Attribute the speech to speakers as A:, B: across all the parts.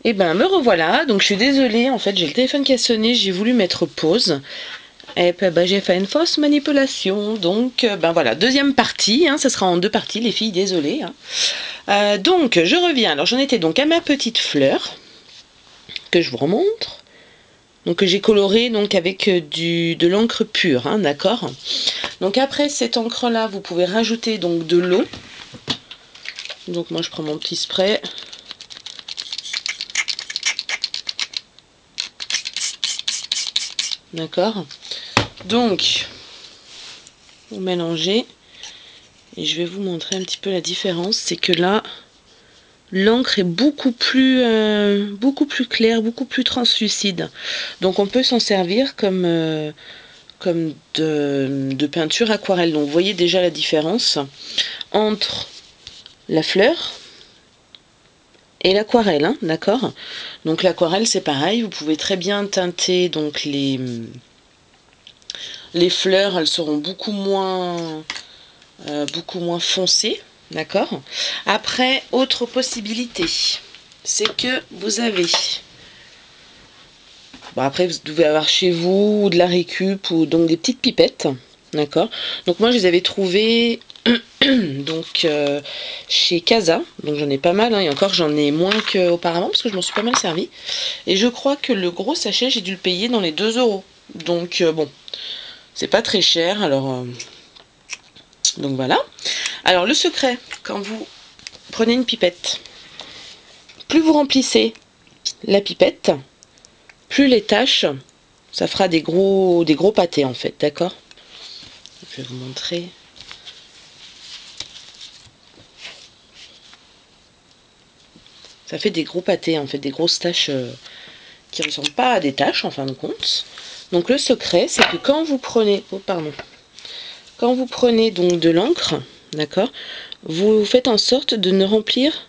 A: Et ben me revoilà, donc je suis désolée, en fait j'ai le téléphone qui a sonné, j'ai voulu mettre pause. Et puis ben, j'ai fait une fausse manipulation, donc ben voilà, deuxième partie, hein, ça sera en deux parties les filles, désolée. Hein. Donc je reviens, alors j'en étais donc à ma petite fleur, que je vous remontre. Donc que j'ai coloré donc avec de l'encre pure, hein, d'accord. Donc après cette encre là, vous pouvez rajouter donc de l'eau. Donc moi je prends mon petit spray. D'accord. Donc vous mélangez et je vais vous montrer un petit peu la différence. C'est que là, l'encre est beaucoup plus claire, beaucoup plus translucide. Donc on peut s'en servir comme de peinture aquarelle. Donc vous voyez déjà la différence entre la fleur et l'aquarelle, hein, d'accord. Donc l'aquarelle c'est pareil, vous pouvez très bien teinter donc les fleurs, elles seront beaucoup moins foncées, d'accord. Après, autre possibilité, c'est que vous avez, bon après vous devez avoir chez vous de la récup ou donc des petites pipettes, d'accord. Donc moi je les avais trouvées donc chez Casa, donc j'en ai pas mal, hein, et encore j'en ai moins qu'auparavant parce que je m'en suis pas mal servi. Et je crois que le gros sachet j'ai dû le payer dans les 2 euros. Donc bon, c'est pas très cher, alors donc voilà. Alors le secret, quand vous prenez une pipette, plus vous remplissez la pipette, plus les taches, ça fera des gros pâtés en fait, d'accord. Je vais vous montrer. Ça fait des gros pâtés en fait, des grosses taches qui ne ressemblent pas à des taches en fin de compte. Donc le secret, c'est que quand vous prenez, quand vous prenez donc de l'encre, d'accord, vous faites en sorte de ne remplir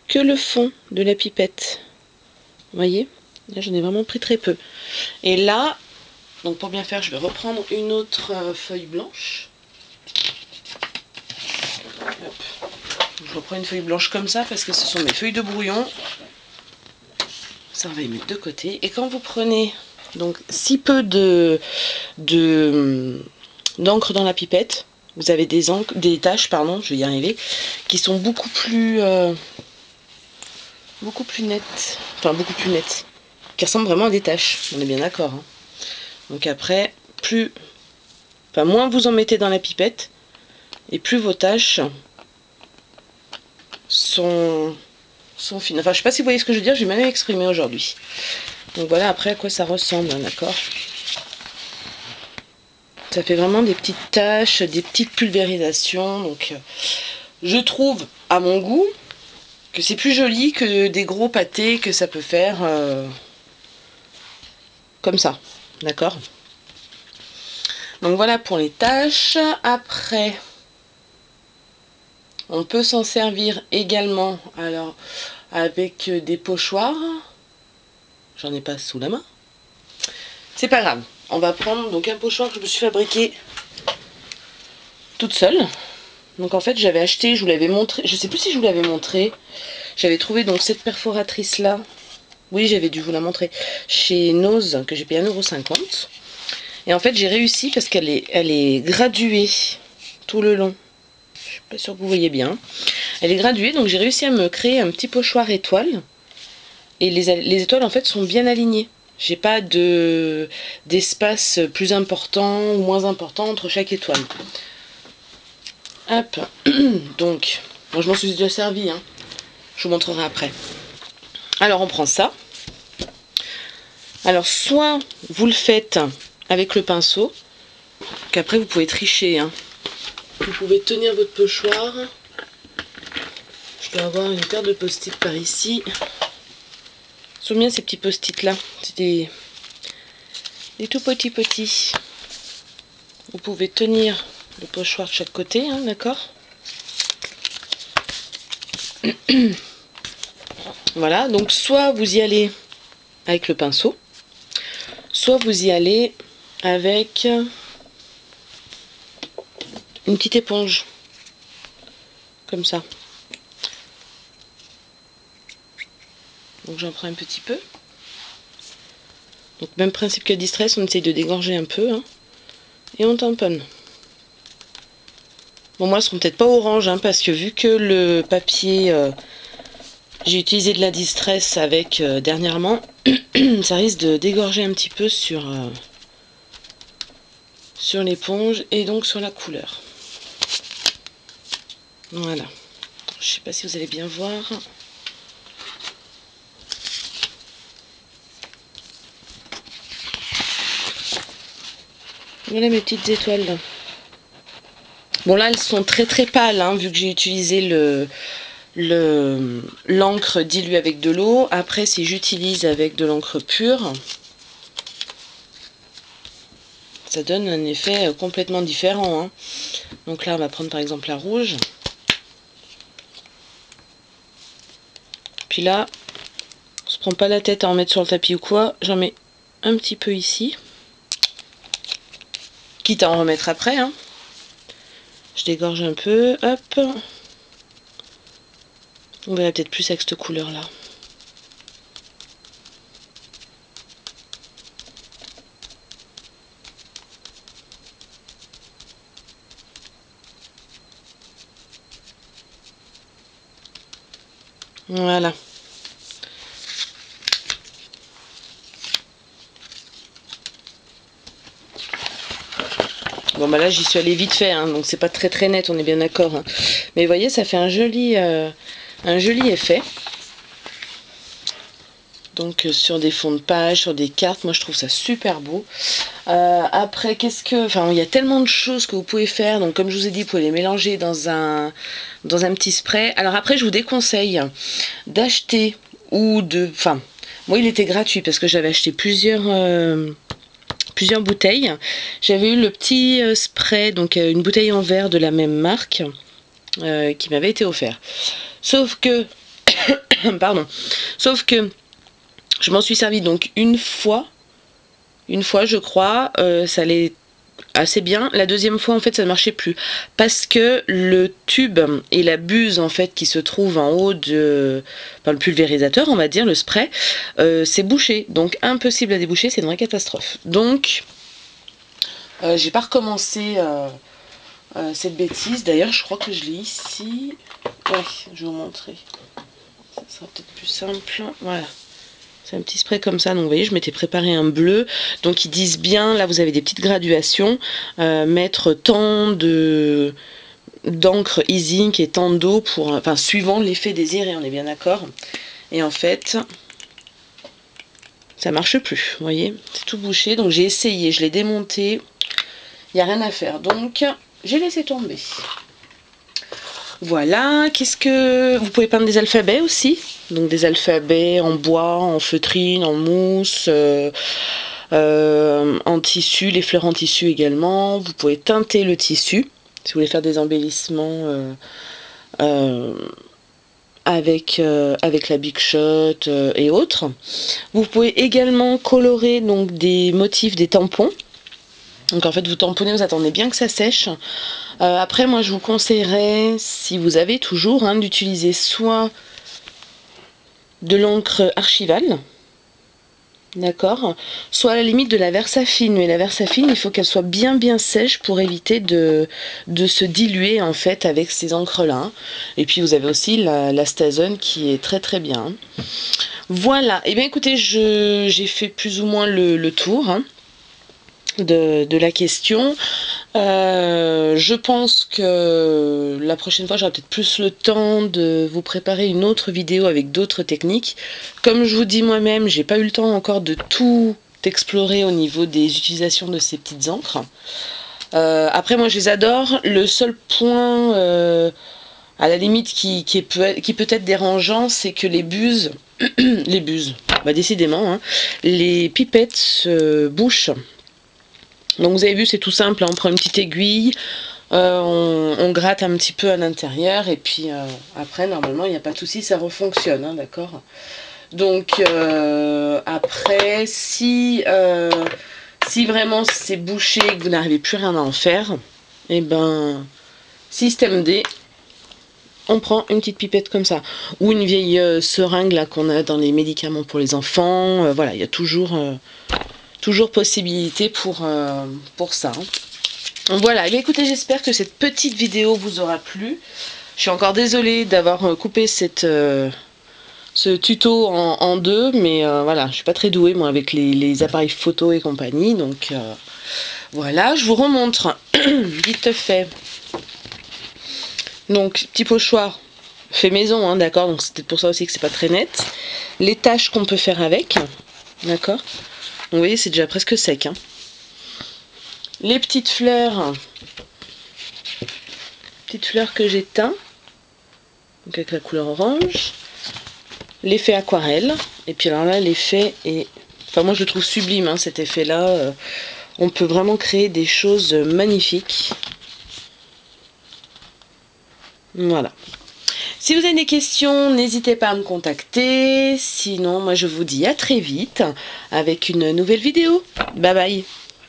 A: que le fond de la pipette. Vous voyez, là j'en ai vraiment pris très peu. Et là, donc pour bien faire, je vais reprendre une autre feuille blanche. Hop. Je reprends une feuille blanche comme ça parce que ce sont mes feuilles de brouillon. Ça on va les mettre de côté. Et quand vous prenez donc si peu d'encre dans la pipette, vous avez des taches, pardon, je vais y arriver, qui sont beaucoup plus nettes, enfin beaucoup plus nettes, qui ressemblent vraiment à des taches. On est bien d'accord. Hein. Donc après, moins vous en mettez dans la pipette, et plus vos taches sont fines. Enfin, je sais pas si vous voyez ce que je veux dire, j'ai mal exprimé aujourd'hui. Donc voilà après à quoi ça ressemble, hein, d'accord. Ça fait vraiment des petites taches, des petites pulvérisations. Donc je trouve, à mon goût, que c'est plus joli que des gros pâtés que ça peut faire comme ça, d'accord. Donc voilà pour les taches. Après, on peut s'en servir également alors avec des pochoirs. J'en ai pas sous la main. C'est pas grave. On va prendre donc un pochoir que je me suis fabriqué toute seule. Donc en fait j'avais acheté, je vous l'avais montré, je sais plus si je vous l'avais montré. J'avais trouvé donc cette perforatrice là. Oui, j'avais dû vous la montrer chez Nose que j'ai payé 1,50 €. Et en fait j'ai réussi parce qu'elle est graduée tout le long. Je suis pas sûre que vous voyez bien. Elle est graduée, donc j'ai réussi à me créer un petit pochoir étoile. Et les étoiles en fait sont bien alignées. J'ai pas d'espace plus important ou moins important entre chaque étoile. Hop, donc, moi je m'en suis déjà servi, hein. Je vous montrerai après. Alors on prend ça. Alors soit vous le faites avec le pinceau, qu'après vous pouvez tricher, hein. Vous pouvez tenir votre pochoir. Je dois avoir une paire de post-it par ici. Sont bien ces petits post-it là. C'est des tout petits. Vous pouvez tenir le pochoir de chaque côté, hein, d'accord. Voilà, donc soit vous y allez avec le pinceau, soit vous y allez avec une petite éponge, comme ça. Donc j'en prends un petit peu. Donc même principe que Distress, on essaye de dégorger un peu, hein, et on tamponne. Bon, moi, elles seront peut-être pas orange, hein, parce que vu que le papier, j'ai utilisé de la Distress avec dernièrement, ça risque de dégorger un petit peu sur l'éponge et donc sur la couleur. Voilà. Je sais pas si vous allez bien voir. Voilà mes petites étoiles là. Bon là elles sont très très pâles, hein, vu que j'ai utilisé l'encre diluée avec de l'eau. Après si j'utilise avec de l'encre pure, ça donne un effet complètement différent, hein. Donc là on va prendre par exemple la rouge. Puis là, on se prend pas la tête à en mettre sur le tapis ou quoi, j'en mets un petit peu ici. Quitte à en remettre après, hein. Je dégorge un peu, hop. On verra peut-être plus avec cette couleur là. Voilà. Bon bah là j'y suis allée vite fait, hein, donc c'est pas très très net, on est bien d'accord, hein. Mais vous voyez, ça fait un joli effet. Donc sur des fonds de page, sur des cartes, moi je trouve ça super beau. Après enfin il y a tellement de choses que vous pouvez faire. Donc comme je vous ai dit, vous pouvez les mélanger dans un petit spray. Alors après je vous déconseille d'acheter enfin moi il était gratuit parce que j'avais acheté plusieurs bouteilles. J'avais eu le petit spray, donc une bouteille en verre de la même marque qui m'avait été offert. Sauf que pardon, je m'en suis servi donc une fois je crois, ça allait assez bien. La deuxième fois en fait ça ne marchait plus parce que le tube et la buse en fait qui se trouve en haut le pulvérisateur, on va dire, le spray, c'est bouché, donc impossible à déboucher, c'est une vraie catastrophe. Donc j'ai pas recommencé cette bêtise. D'ailleurs je crois que je l'ai ici, ouais, je vais vous montrer, ça sera peut-être plus simple. Voilà, c'est un petit spray comme ça. Donc vous voyez, je m'étais préparé un bleu. Donc ils disent bien, là vous avez des petites graduations. Mettre tant d'encre e-zink et tant d'eau pour, enfin suivant l'effet désiré, on est bien d'accord. Et en fait, ça marche plus. Vous voyez, c'est tout bouché. Donc j'ai essayé, je l'ai démonté. Il n'y a rien à faire. Donc j'ai laissé tomber. Voilà, vous pouvez peindre des alphabets aussi, donc des alphabets en bois, en feutrine, en mousse, en tissu, les fleurs en tissu également. Vous pouvez teinter le tissu si vous voulez faire des embellissements avec la Big Shot et autres. Vous pouvez également colorer donc des motifs, des tampons. Donc en fait vous tamponnez, vous attendez bien que ça sèche. Après moi je vous conseillerais, si vous avez toujours, hein, d'utiliser soit de l'encre archivale, d'accord, soit à la limite de la Versafine. Mais la Versafine, il faut qu'elle soit bien sèche pour éviter de se diluer en fait avec ces encres là. Et puis vous avez aussi la Stazen qui est très très bien. Voilà, et bien écoutez, j'ai fait plus ou moins le tour, hein, de la question. Je pense que la prochaine fois j'aurai peut-être plus le temps de vous préparer une autre vidéo avec d'autres techniques. Comme je vous dis moi-même, j'ai pas eu le temps encore de tout explorer au niveau des utilisations de ces petites encres. Après moi je les adore. Le seul point à la limite qui peut être dérangeant, c'est que les buses les buses, bah décidément, hein, les pipettes se bouchent. Donc vous avez vu, c'est tout simple, hein, on prend une petite aiguille, on gratte un petit peu à l'intérieur et puis après normalement il n'y a pas de souci, ça refonctionne, hein, d'accord. Donc après si vraiment c'est bouché et que vous n'arrivez plus rien à en faire, et ben système D, on prend une petite pipette comme ça. Ou une vieille seringue là qu'on a dans les médicaments pour les enfants. Voilà, il y a toujours possibilité pour ça. Hein. Voilà, et bien écoutez, j'espère que cette petite vidéo vous aura plu. Je suis encore désolée d'avoir coupé ce tuto en deux, mais voilà, je suis pas très douée moi avec les appareils photo et compagnie, donc voilà, je vous remontre vite fait. Donc petit pochoir fait maison, hein, d'accord, donc c'est peut-être pour ça aussi que c'est pas très net. Les tâches qu'on peut faire avec, d'accord. Donc vous voyez, c'est déjà presque sec. Hein. Les petites fleurs que j'ai teintes, donc avec la couleur orange. L'effet aquarelle, et puis alors là l'effet est, enfin moi je le trouve sublime, hein, cet effet là, on peut vraiment créer des choses magnifiques. Voilà. Si vous avez des questions, n'hésitez pas à me contacter, sinon moi je vous dis à très vite avec une nouvelle vidéo. Bye bye.